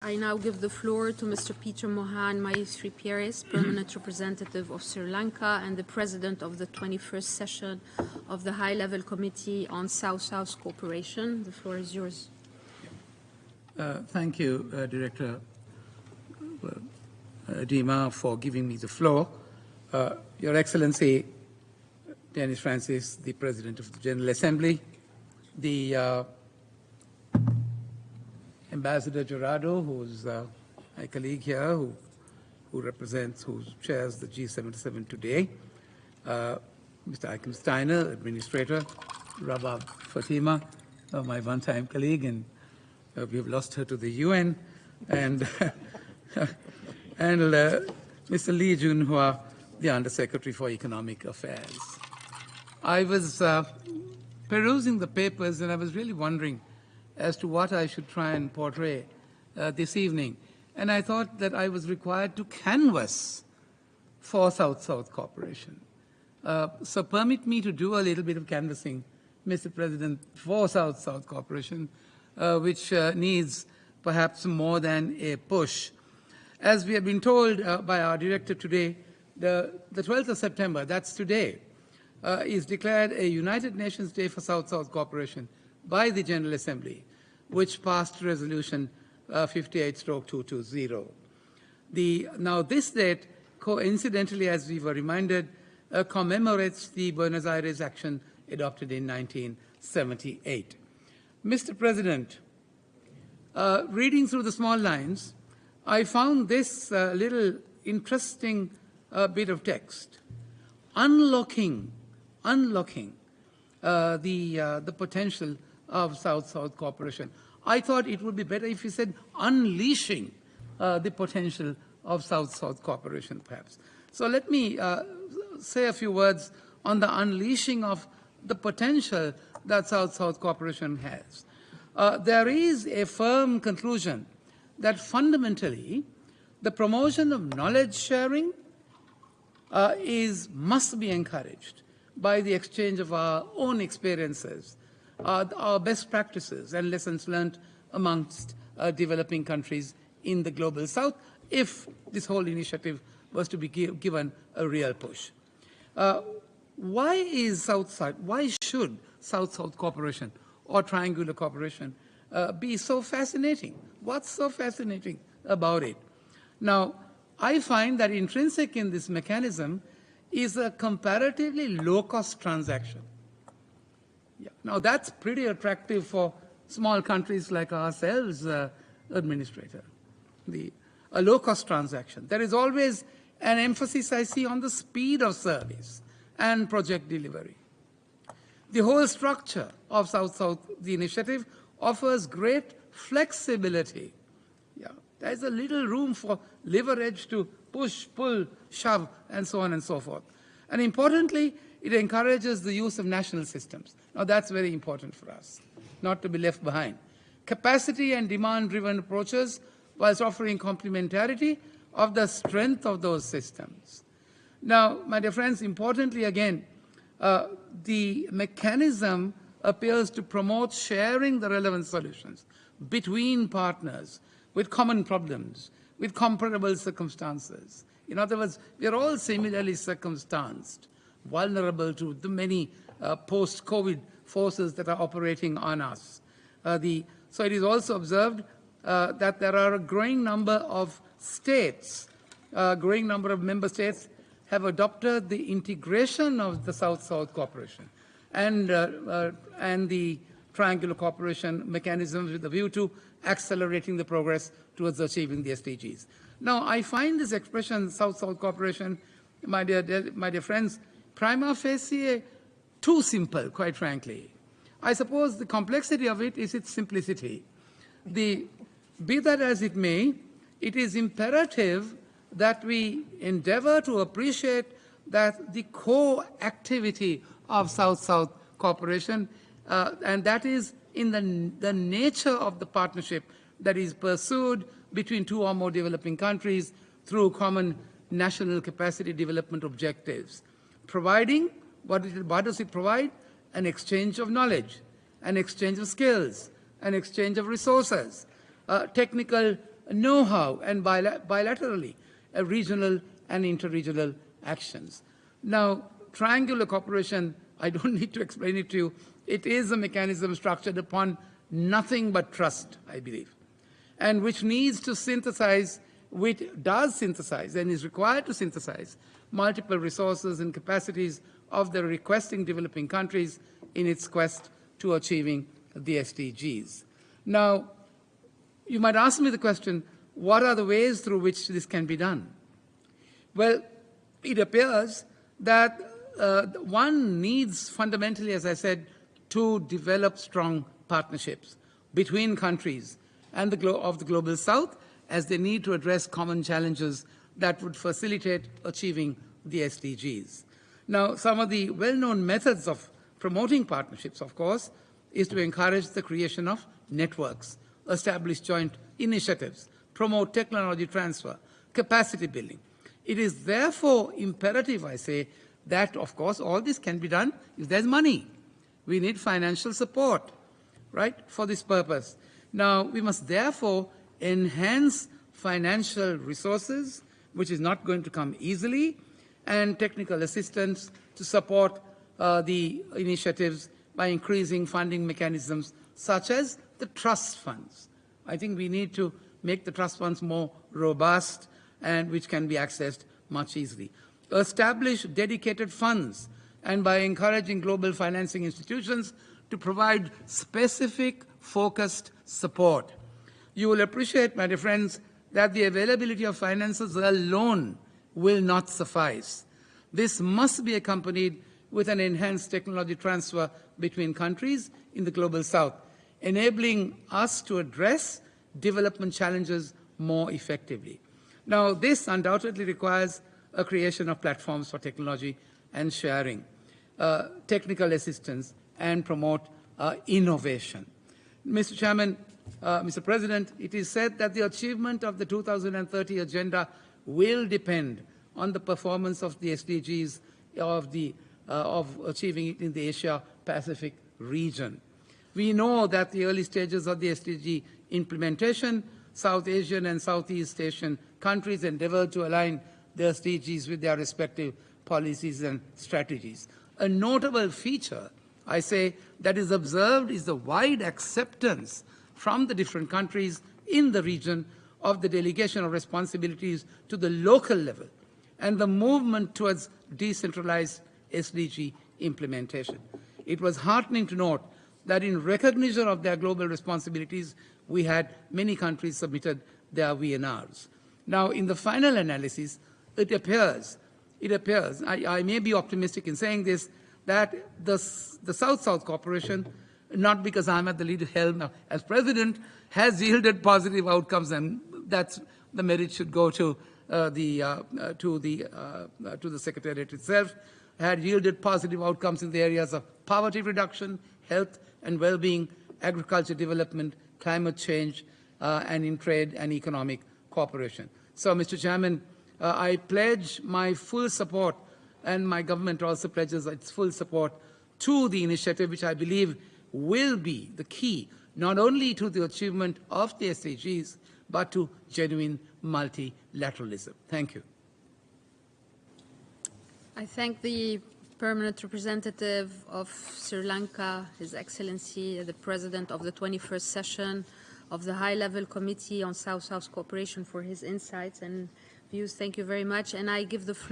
I now give the floor to Mr. Peter Mohan, Ambassador Pieris, Permanent Representative of Sri Lanka and the President of the 21st session of the High-Level Committee on South-South Cooperation. The floor is yours. Thank you, Director Dima, for giving me the floor. Your Excellency, Dennis Francis, the President of the General Assembly, the Ambassador Gerardo, who's my colleague here, who chairs the G77 today, Mr. Eichensteiner, Administrator, Rabab Fatima, my one-time colleague, and we have lost her to the UN, and Mr. Lee Junhua, the Undersecretary for Economic Affairs. I was perusing the papers, and I was really wondering as to what I should try and portray this evening. And I thought that I was required to canvass for South-South cooperation. So permit me to do a little bit of canvassing, Mr. President, for South-South cooperation, which needs perhaps more than a push. As we have been told by our director today, the 12th of September, that's today, is declared a United Nations Day for South-South cooperation by the General Assembly, which passed Resolution 58/220. Now this date, coincidentally, as we were reminded, commemorates the Buenos Aires Action adopted in 1978. Mr. President, reading through the small lines, I found this little interesting bit of text. Unlocking the potential of South-South cooperation. I thought it would be better if you said unleashing the potential of South-South cooperation, perhaps. So let me say a few words on the unleashing of the potential that South-South cooperation has. There is a firm conclusion that fundamentally the promotion of knowledge sharing must be encouraged by the exchange of our own experiences, our best practices and lessons learned amongst developing countries in the Global South, if this whole initiative was to be given a real push. Why should South-South cooperation or triangular cooperation be so fascinating? What's so fascinating about it? Now, I find that intrinsic in this mechanism is a comparatively low-cost transaction. Yeah. Now, that's pretty attractive for small countries like ourselves, Administrator. A low-cost transaction. There is always an emphasis, I see, on the speed of service and project delivery. The whole structure of South-South, the initiative, offers great flexibility. Yeah. There's a little room for leverage to push, pull, shove, and so on and so forth. And importantly, it encourages the use of national systems. Now, that's very important for us, not to be left behind. Capacity and demand-driven approaches whilst offering complementarity of the strength of those systems. Now, my dear friends, importantly again, the mechanism appears to promote sharing the relevant solutions between partners with common problems, with comparable circumstances. In other words, we are all similarly circumstanced, vulnerable to the many post-COVID forces that are operating on us. So it is also observed that there are a growing number of states, growing number of member states have adopted the integration of the South-South cooperation and the triangular cooperation mechanisms with a view to accelerating the progress towards achieving the SDGs. Now, I find this expression, South-South cooperation, my dear friends, prima facie too simple, quite frankly. I suppose the complexity of it is its simplicity. Be that as it may, it is imperative that we endeavor to appreciate that the core activity of South-South cooperation, and that is in the nature of the partnership that is pursued between two or more developing countries through common national capacity development objectives. Providing, what does it provide? An exchange of knowledge, an exchange of skills, an exchange of resources, technical know-how, and bilaterally regional and interregional actions. Now, triangular cooperation, I don't need to explain it to you. It is a mechanism structured upon nothing but trust, I believe, and which needs to synthesize, which does synthesize and is required to synthesize multiple resources and capacities of the requesting developing countries in its quest to achieving the SDGs. Now, you might ask me the question, what are the ways through which this can be done? Well, it appears that one needs fundamentally, as I said, to develop strong partnerships between countries and of the Global South as they need to address common challenges that would facilitate achieving the SDGs. Now, some of the well-known methods of promoting partnerships, of course, is to encourage the creation of networks, establish joint initiatives, promote technology transfer, capacity building. It is therefore imperative, I say, that, of course, all this can be done if there's money. We need financial support, right, for this purpose. Now, we must therefore enhance financial resources, which is not going to come easily, and technical assistance to support the initiatives by increasing funding mechanisms such as the trust funds. I think we need to make the trust funds more robust and which can be accessed much easily. Establish dedicated funds, and by encouraging global financing institutions to provide specific, focused support. You will appreciate, my dear friends, that the availability of finances alone will not suffice. This must be accompanied with an enhanced technology transfer between countries in the Global South, enabling us to address development challenges more effectively. Now, this undoubtedly requires a creation of platforms for technology and sharing, technical assistance, and promote innovation. Mr. Chairman, Mr. President, it is said that the achievement of the 2030 agenda will depend on the performance of the SDGs of achieving it in the Asia-Pacific region. We know that the early stages of the SDG implementation, South Asian and Southeast Asian countries endeavored to align their SDGs with their respective policies and strategies. A notable feature, I say, that is observed is the wide acceptance from the different countries in the region of the delegation of responsibilities to the local level and the movement towards decentralized SDG implementation. It was heartening to note that in recognition of their global responsibilities, we had many countries submitted their VNRs. Now, in the final analysis, it appears, I may be optimistic in saying this, that the South-South cooperation, not because I'm at the lead helm as president, has yielded positive outcomes, and that's the merit should go to the Secretariat itself, had yielded positive outcomes in the areas of poverty reduction, health and well-being, agriculture development, climate change, and in trade and economic cooperation. So, Mr. Chairman, I pledge my full support, and my government also pledges its full support to the initiative, which I believe will be the key, not only to the achievement of the SDGs, but to genuine multilateralism. Thank you. I thank the Permanent Representative of Sri Lanka, His Excellency, the President of the 21st session of the High-Level Committee on South-South Cooperation for his insights and views. Thank you very much. And I give the floor